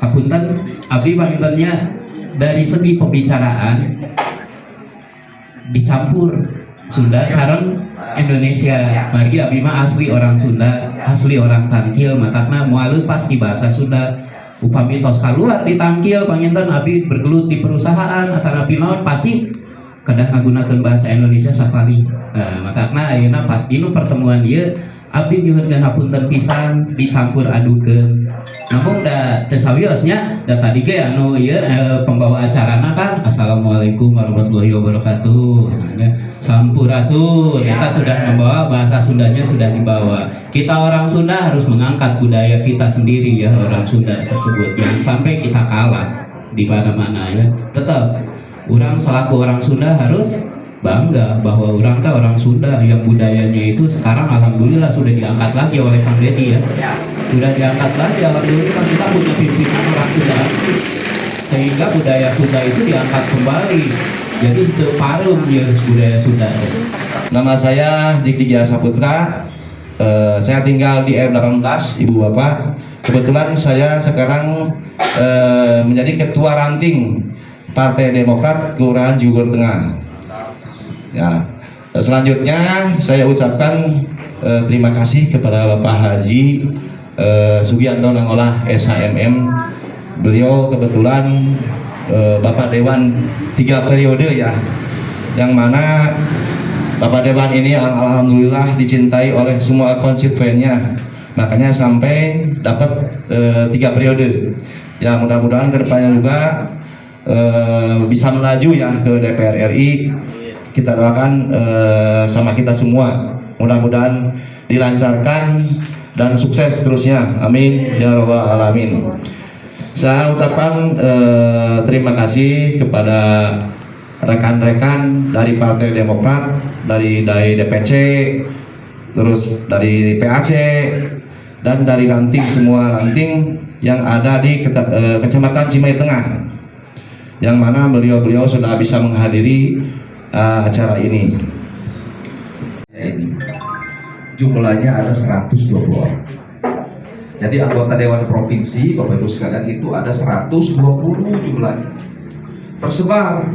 Hapunten abdi pangintennya dari segi pembicaraan dicampur Sunda sareng Indonesia. Margi abdi mah asli orang Sunda, asli orang Tangkil, matakna moal pas di bahasa Sunda. Upami tos kaluar di Tangkil panginten abdi bergelut di perusahaan atau abdi naon pasti kadang menggunakan bahasa Indonesia sakali. Matakna ayeuna pas dinu pertemuan ieu abdi nyuhunkeun hapunten pisan dicampur adukeun. Namun da teu sawiosnya da tadi ge anu ieu pembawa acarana kan assalamualaikum warahmatullahi wabarakatuh. Sampurasun kita sudah membawa bahasa Sundanya sudah dibawa. Kita orang Sunda harus mengangkat budaya kita sendiri ya orang Sunda tersebut. Jangan sampai kita kalah di mana-mana ya. Tetap orang selaku orang Sunda harus bangga bahwa orang teh orang Sunda yang budayanya itu sekarang alhamdulillah sudah diangkat lagi oleh Kang Dedi ya. Sudah diangkat lagi alhamdulillah, kita punya pimpinan orang Sunda sehingga budaya Sunda itu diangkat kembali. Jadi itu parum ya budaya Sunda. Nama saya Dik Dik Saputra. Saya tinggal di R18 Ibu Bapak. Kebetulan saya sekarang menjadi ketua ranting Partai Demokrat Kelurahan Jugor Tengah. Ya, selanjutnya saya ucapkan terima kasih kepada Bapak Haji Sugianto Nangolah SHMM. Beliau kebetulan Bapak Dewan 3 periode ya, yang mana Bapak Dewan ini alhamdulillah dicintai oleh semua konstituennya, makanya sampai dapat 3 periode. Ya mudah-mudahan kedepannya juga bisa melaju ya ke DPR RI. Kita doakan sama kita semua, mudah-mudahan dilancarkan dan sukses terusnya, amin ya rabbal alamin. Saya ucapkan terima kasih kepada rekan-rekan dari Partai Demokrat, dari DPC, terus dari PAC, dan dari ranting, semua ranting yang ada di Kecamatan Cimahi Tengah, yang mana beliau-beliau sudah bisa menghadiri acara ini. Jumlahnya ada 120 orang. Jadi anggota Dewan Provinsi Bapak Ibu sekalian itu ada 120 jumlahnya. Tersebar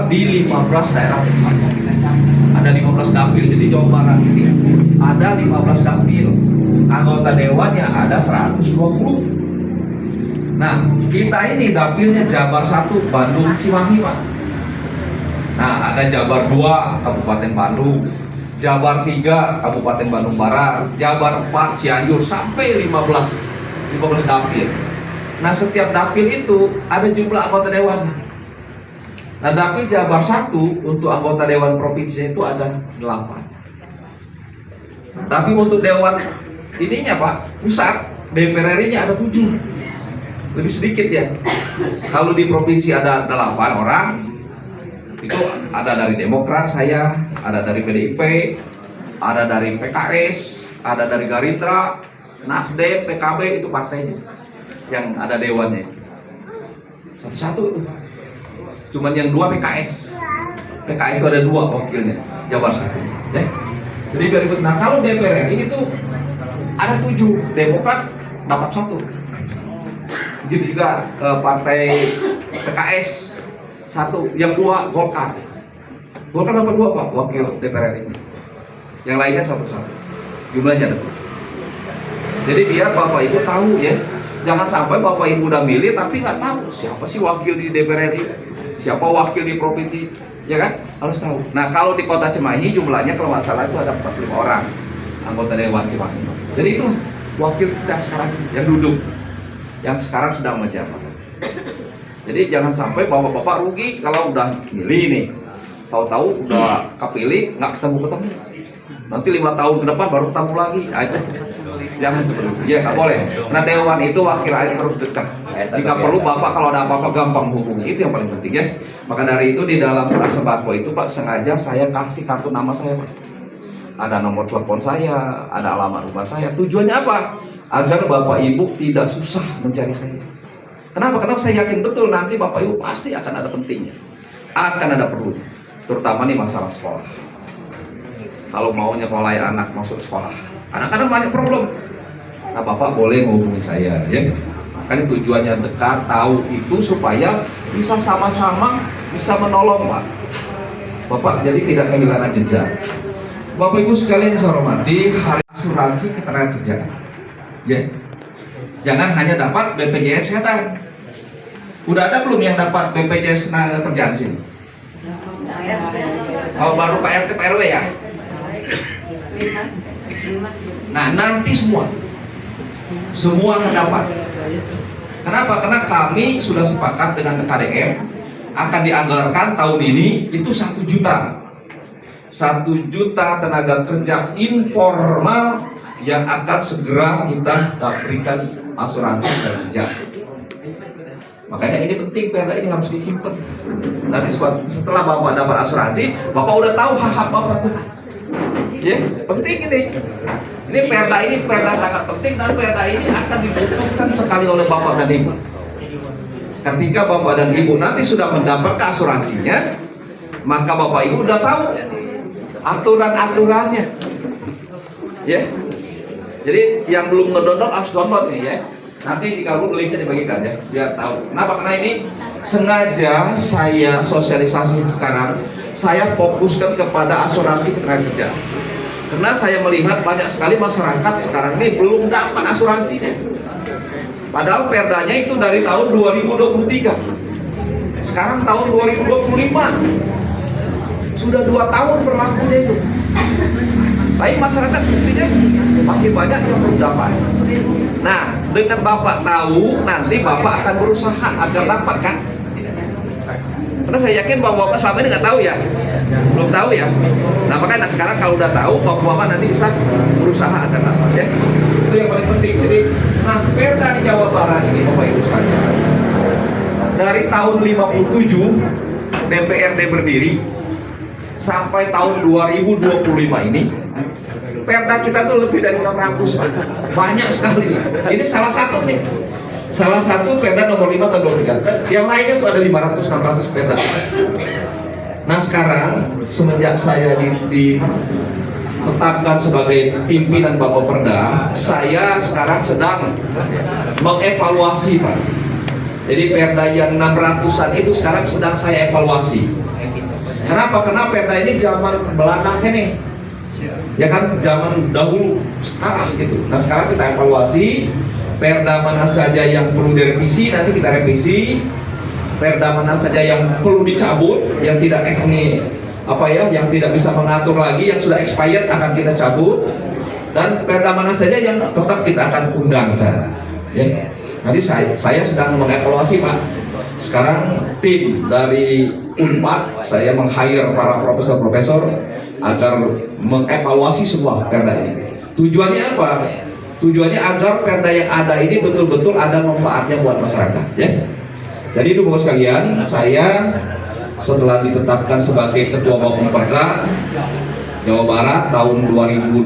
di 15 daerah pemilihan. Ada 15 dapil. Jadi Jawa Barat ini ada 15 dapil. Anggota dewannya ada 120. Nah, kita ini dapilnya Jabar 1 Bandung Cimahi, Pak. Nah, ada Jabar 2 Kabupaten Bandung, Jabar 3 Kabupaten Bandung Barat, Jabar 4 Cianjur, sampai 15 dapil. Nah, setiap dapil itu ada jumlah anggota dewannya. Nah, dapil Jabar 1 untuk anggota dewan provinsinya itu ada 8. Tapi untuk dewan ininya Pak, pusat DPR RI-nya ada 7. Lebih sedikit ya. Kalau di provinsi ada 8 orang, itu ada dari Demokrat saya, ada dari PDIP, ada dari PKS, ada dari Gerindra, Nasdem, PKB, itu partainya yang ada dewannya. Satu-satu itu. Cuman yang 2 PKS. PKS itu ada 2 wakilnya, Jabar 1. Ya. Jadi biar ribet. Nah, kalau DPR RI itu ada 7, Demokrat dapat 1. Begitu juga partai PKS 1, yang 2 Golkar. Golkar dapat 2 Pak, wakil DPR RI. Yang lainnya 1. Jumlahnya ada 2. Jadi biar Bapak Ibu tahu ya, jangan sampai Bapak Ibu udah milih tapi nggak tahu siapa sih wakil di DPR RI, siapa wakil di provinsi, ya kan? Harus tahu. Nah, kalau di Kota Cimahi jumlahnya kalau nggak salah itu ada 45 orang anggota Dewan Cimahi. Jadi itu wakil kita sekarang yang duduk, yang sekarang sedang menjabat. Jadi jangan sampai bapak-bapak rugi kalau udah milih nih, tahu-tahu udah kepilih nggak ketemu. Nanti 5 tahun ke depan baru ketemu lagi. Jangan seperti itu. Ya nggak boleh. Nah, dewan itu wakil rakyat harus dekat. Jika perlu bapak kalau ada apa-apa gampang hubungi. Itu yang paling penting ya. Maka dari itu di dalam tas sembako itu Pak, sengaja saya kasih kartu nama saya Pak. Ada nomor telepon saya, ada alamat rumah saya. Tujuannya apa? Agar Bapak Ibu tidak susah mencari saya. Kenapa? Karena saya yakin betul nanti Bapak Ibu pasti akan ada pentingnya, akan ada perlunya, terutama nih masalah sekolah. Kalau mau nyekolahin anak masuk sekolah, kadang-kadang banyak problem. Nah, Bapak boleh menghubungi saya, ya. Makanya tujuannya dekat, tahu itu supaya bisa sama-sama bisa menolong Pak. Bapak jadi tidak kehilangan jejak. Bapak Ibu sekalian saya hormati, hari asuransi ketenagakerjaan. Ya. Jangan hanya dapat BPJS Kesehatan. Udah ada belum yang dapat BPJS Ketenagakerjaan sini? Oh, baru Pak RT Pak RW ya? Nah, nanti semua akan dapat. Kenapa? Karena kami sudah sepakat dengan KDM akan dianggarkan tahun ini itu 1 juta. 1 juta tenaga kerja informal yang akan segera kita berikan asuransi kerja. Makanya ini penting, perda ini harus disimpan. Nanti setelah Bapak dapat asuransi, Bapak udah tahu hak-hak Bapak tuh. Ya, penting ini. Ini perda sangat penting, dan perda ini akan dibutuhkan sekali oleh Bapak dan Ibu. Ketika Bapak dan Ibu nanti sudah mendapatkan asuransinya, maka Bapak Ibu udah tahu aturan-aturannya. Ya. Jadi yang belum ngedownload harus download nih ya. Nanti kalau linknya dibagikan ya, biar tahu. Kenapa? Karena ini sengaja saya sosialisasi sekarang. Saya fokuskan kepada asuransi ketenagakerjaan. Karena saya melihat banyak sekali masyarakat sekarang ini belum dapat asuransinya. Padahal perdanya itu dari tahun 2023. Sekarang tahun 2025. Sudah 2 tahun berlakunya itu. Tapi masyarakat buktinya masih banyak yang belum dapat. Nah, dengan Bapak tahu, nanti Bapak akan berusaha agar dapat kan? Karena saya yakin bahwa Bapak selama ini nggak tahu ya, belum tahu ya. Nah, makanya sekarang kalau udah tahu, Bapak nanti bisa berusaha agar dapat ya. Itu yang paling penting. Jadi, nah perda di Jawa Barat ini Bapak Ibu sekalian, dari tahun 57 DPRD berdiri sampai tahun 2025 ini perda kita tuh lebih dari 600 Pak. Banyak sekali. Ini salah satu nih. Salah satu perda nomor 5 tahun 2023. Yang lainnya tuh ada 500-600 perda. Nah sekarang semenjak saya ditetapkan sebagai pimpinan Bapak Perda, saya sekarang sedang mengevaluasi Pak. Jadi perda yang 600-an itu sekarang sedang saya evaluasi. Kenapa? Karena perda ini zaman Belandanya nih, ya kan, zaman dahulu sekarang gitu. Nah sekarang kita evaluasi perda mana saja yang perlu direvisi, nanti kita revisi. Perda mana saja yang perlu dicabut, yang tidak yang tidak bisa mengatur lagi, yang sudah expired akan kita cabut. Dan perda mana saja yang tetap kita akan undangkan. Ya. Nanti saya sedang mengevaluasi Pak. Sekarang tim dari Unpad, saya meng-hire para profesor-profesor agar mengevaluasi semua perda ini. Tujuannya apa? Tujuannya agar perda yang ada ini betul-betul ada manfaatnya buat masyarakat ya. Jadi itu Bapak sekalian, saya setelah ditetapkan sebagai Ketua Bapak Perda Jawa Barat tahun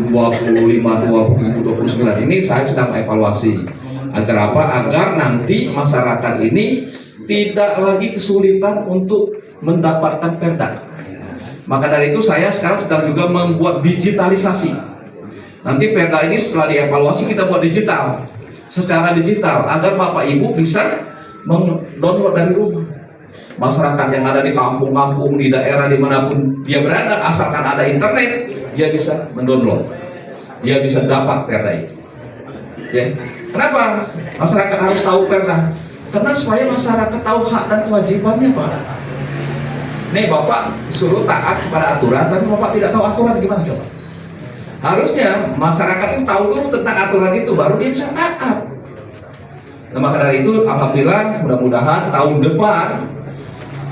2025-2029 ini, saya sedang evaluasi agar apa? Agar nanti masyarakat ini tidak lagi kesulitan untuk mendapatkan perda. Maka dari itu saya sekarang sedang juga membuat digitalisasi. Nanti perda ini setelah dievaluasi kita buat digital, secara digital, agar Bapak Ibu bisa mendownload dari rumah. Masyarakat yang ada di kampung-kampung, di daerah dimanapun dia berada, asalkan ada internet, dia bisa mendownload, dia bisa dapat perda itu. Ya. Kenapa masyarakat harus tahu perda? Karena supaya masyarakat tahu hak dan kewajibannya Pak. Nih Bapak suruh taat kepada aturan, tapi Bapak tidak tahu aturan gimana coba? Harusnya masyarakat itu tahu dulu tentang aturan itu, baru dia bisa taat. Nah maka dari itu alhamdulillah, mudah-mudahan tahun depan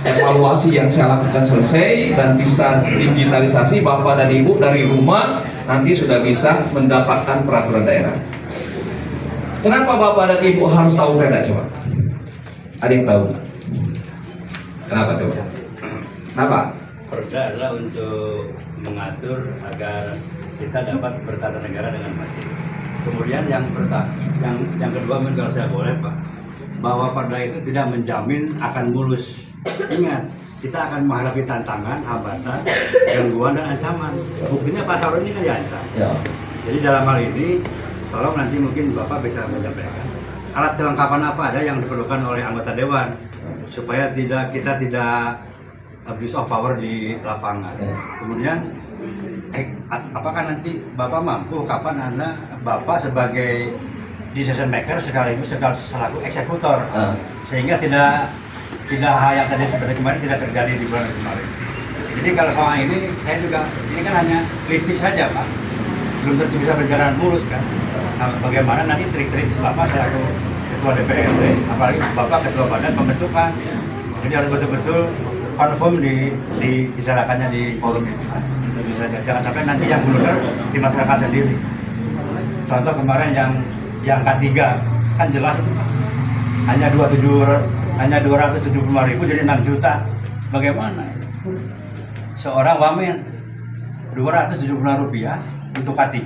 evaluasi yang saya lakukan selesai dan bisa digitalisasi, Bapak dan Ibu dari rumah nanti sudah bisa mendapatkan peraturan daerah. Kenapa Bapak dan Ibu harus tahu perda coba? Ada yang tahu? Kenapa coba? Kenapa? Perda adalah untuk mengatur agar kita dapat bertata negara dengan baik. Kemudian yang kedua, menurut saya boleh Pak, bahwa perda itu tidak menjamin akan mulus. Ingat, kita akan menghadapi tantangan, hambatan, gangguan dan ancaman. Buktinya Pak Sauro ini kan diancam. Ya. Jadi dalam hal ini, tolong nanti mungkin Bapak bisa menyampaikan alat kelengkapan apa aja yang diperlukan oleh anggota dewan supaya kita tidak abuse of power di lapangan. Kemudian apakah nanti Bapak mampu kapan Anda Bapak sebagai decision maker sekaligus selaku eksekutor sehingga tidak hal yang tadi seperti kemarin tidak terjadi di bulan kemarin. Jadi kalau soal ini saya juga ini kan hanya lipstick saja Pak, belum tentu bisa berjalan mulus kan. Nah, bagaimana nanti trik-trik Bapak selaku ketua DPRD, apalagi Bapak ketua badan pembentukan, jadi harus betul-betul confirm dibicarakannya di forum itu. Tentu saja, jangan sampai nanti yang blunder di masyarakat sendiri. Contoh kemarin yang K3 kan jelas itu Pak, hanya 275.000 jadi 6 juta. Bagaimana? Seorang wamen 275 rupiah untuk K3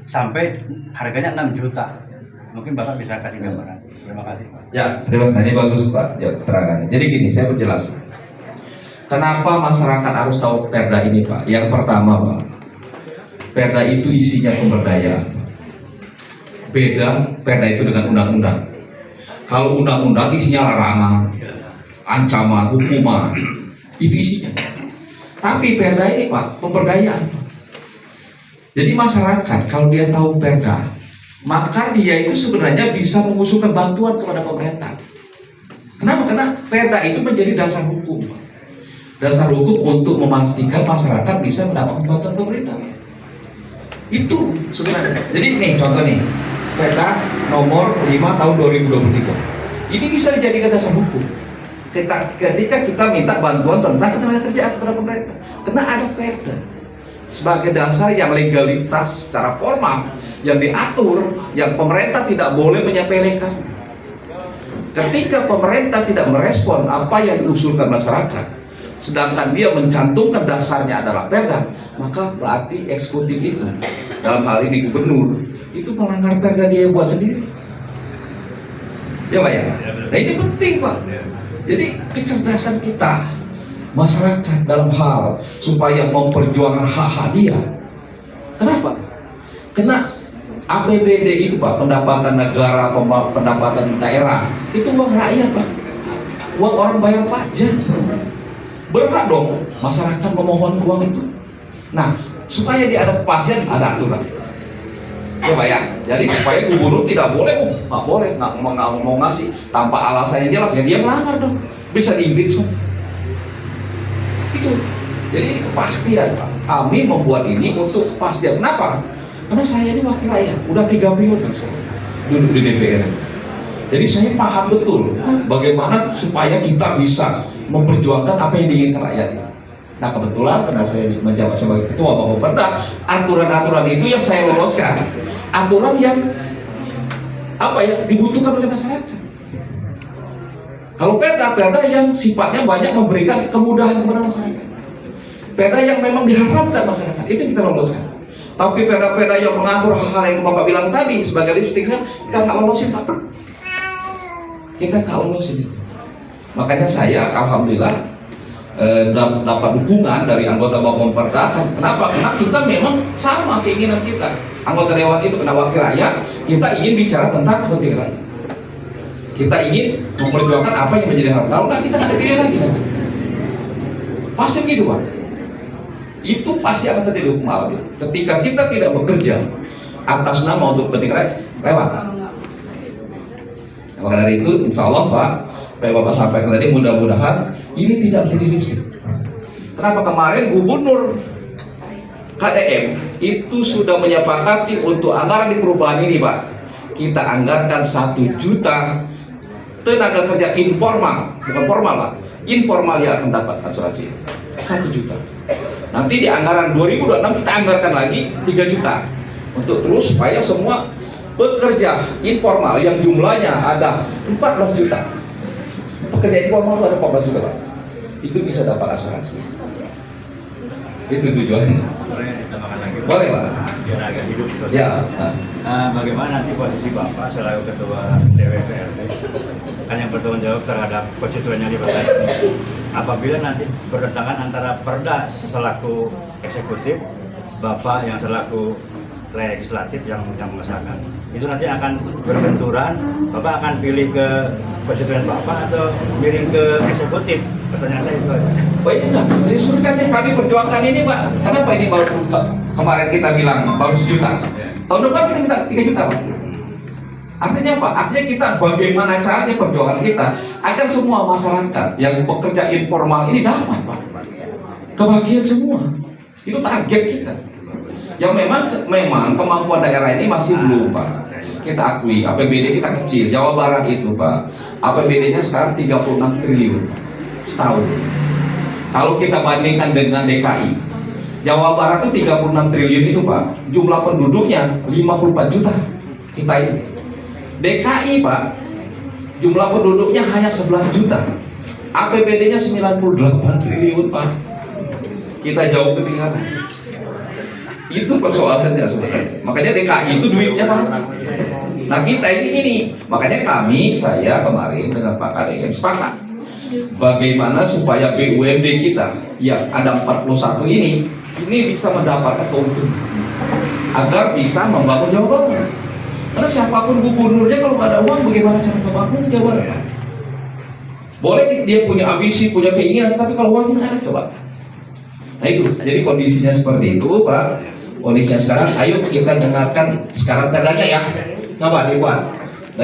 sampai harganya 6 juta. Mungkin Bapak bisa kasih gambaran. Terima kasih Pak. Ya, terima kasih, bagus Pak ya, keterangannya. Jadi gini, saya berjelas. Kenapa masyarakat harus tahu Perda ini Pak? Yang pertama Pak, Perda itu isinya pemberdayaan. Beda Perda itu dengan undang-undang. Kalau undang-undang isinya larangan, ancaman, hukuman, itu isinya. Tapi Perda ini Pak, pemberdayaan. Jadi masyarakat kalau dia tahu Perda, maka dia itu sebenarnya bisa mengusulkan bantuan kepada pemerintah. Kenapa? Karena Perda itu menjadi dasar hukum. Dasar hukum untuk memastikan masyarakat bisa mendapatkan bantuan pemerintah. Itu sebenarnya. Jadi nih contoh nih, Perda nomor 5 tahun 2023. Ini bisa dijadikan dasar hukum. Ketika kita minta bantuan tentang ketenagakerjaan kepada pemerintah, karena ada Perda sebagai dasar yang legalitas secara formal yang diatur, yang pemerintah tidak boleh menyepelekan. Ketika pemerintah tidak merespon apa yang diusulkan masyarakat, sedangkan dia mencantumkan dasarnya adalah Perda, maka berarti eksekutif itu, dalam hal ini gubernur, itu melanggar Perda dia buat sendiri. Ya Pak ya? Nah ini penting Pak. Jadi kecerdasan kita, masyarakat dalam hal supaya memperjuangkan hak-hak dia. Kenapa? Karena APBD itu Pak, pendapatan negara, pendapatan daerah, itu uang rakyat Pak, uang orang bayar pajak. Berhak dong masyarakat memohon uang itu. Nah, supaya dia ada kepastian, ada aturan. Ya Pak ya, jadi supaya gubernur tidak boleh, nggak mau ngasih tanpa alasan yang jelas, ya dia melanggar dong, bisa di-impeach. Itu, jadi ini kepastian Pak. Kami membuat ini untuk kepastian. Kenapa? Karena saya ini wakil rakyat, udah 3 periode duduk di DPR. Jadi saya paham betul bagaimana supaya kita bisa memperjuangkan apa yang diinginkan rakyat. Nah kebetulan karena saya menjabat sebagai ketua Bapeda, aturan-aturan itu yang saya loloskan, aturan yang dibutuhkan oleh masyarakat. Kalau Perda yang sifatnya banyak memberikan kemudahan kepada masyarakat, Perda yang memang diharapkan masyarakat, itu kita loloskan. Tapi Perda yang mengatur hal-hal yang Bapak bilang tadi sebagai lipstick, kita nggak lolosin Pak. Kita nggak lolosin. Makanya saya alhamdulillah dapat dukungan dari anggota Bapeda. Kenapa? Karena kita memang sama keinginan kita. Anggota dewan itu kena wakil rakyat, kita ingin bicara tentang kepentingan rakyat. Kita ingin memperjuangkan apa yang menjadi hak. Kalau nggak kita nggak ada pilihan lagi. Pasti begitu Pak. Itu pasti akan terjadi hukum alam. Ketika kita tidak bekerja atas nama untuk kepentingan rakyat, lewat. Maka dari itu, insya Allah Pak, Bapak sampaikan tadi, mudah-mudahan ini tidak menjadi lipstick. Kenapa? Kemarin Gubernur KDM itu sudah menyepakati untuk anggaran di perubahan ini Pak, kita anggarkan 1 juta tenaga kerja informal, bukan formal Pak, informal yang akan dapat asuransi 1 juta. Nanti di anggaran 2026 kita anggarkan lagi 3 juta untuk terus supaya semua pekerja informal yang jumlahnya ada 14 juta, pekerja informal itu ada 14 juta Pak, itu bisa dapat asuransi. Itu tujuannya. Boleh tambahkan lagi? Boleh Pak. Biar agak hidup. Ya. Bagaimana nanti posisi Bapak selaku ketua DPRD kan yang bertanggung jawab terhadap konstituennya di Bapak, apabila nanti bertentangan antara Perda selaku eksekutif, Bapak yang selaku legislatif yang mengesahkan, itu nanti akan berbenturan, Bapak akan pilih ke konstituen Bapak atau miring ke eksekutif? Pertanyaan saya itu aja. Oh iya enggak, justru kan yang kami perjuangkan ini Pak. Kenapa ini baru kemarin kita bilang baru 1 juta? Tahun depan kita minta 3 juta Pak. Artinya apa? Artinya kita bagaimana caranya perjuangan kita agar semua masyarakat yang bekerja informal ini dapat Pak. Kebahagiaan semua. Itu target kita. Yang memang kemampuan daerah ini masih belum Pak. Kita akui APBD kita kecil. Jawa Barat itu Pak, APBD-nya sekarang 36 triliun setahun. Kalau kita bandingkan dengan DKI, Jawa Barat itu 36 triliun itu Pak, jumlah penduduknya 54 juta. Kita ini DKI Pak, jumlah penduduknya hanya 11 juta, APBD-nya 98 triliun Pak. Kita jauh ketinggalan. Itu persoalannya sebenarnya. Makanya DKI itu duitnya banyak. Nah kita ini makanya saya kemarin dengan Pak KDM sepakat bagaimana supaya BUMD kita yang ada 41 ini bisa mendapatkan keuntungan agar bisa membangun Jawa Barat. Karena siapapun gubernurnya kalau nggak ada uang, bagaimana cara membangun Jawa Barat? Boleh dia punya ambisi, punya keinginan, tapi kalau uangnya nggak ada, coba. Nah itu, jadi kondisinya seperti itu, Pak. Kondisinya sekarang, ayo kita dengarkan sekarang tandanya ya. Coba dibuat.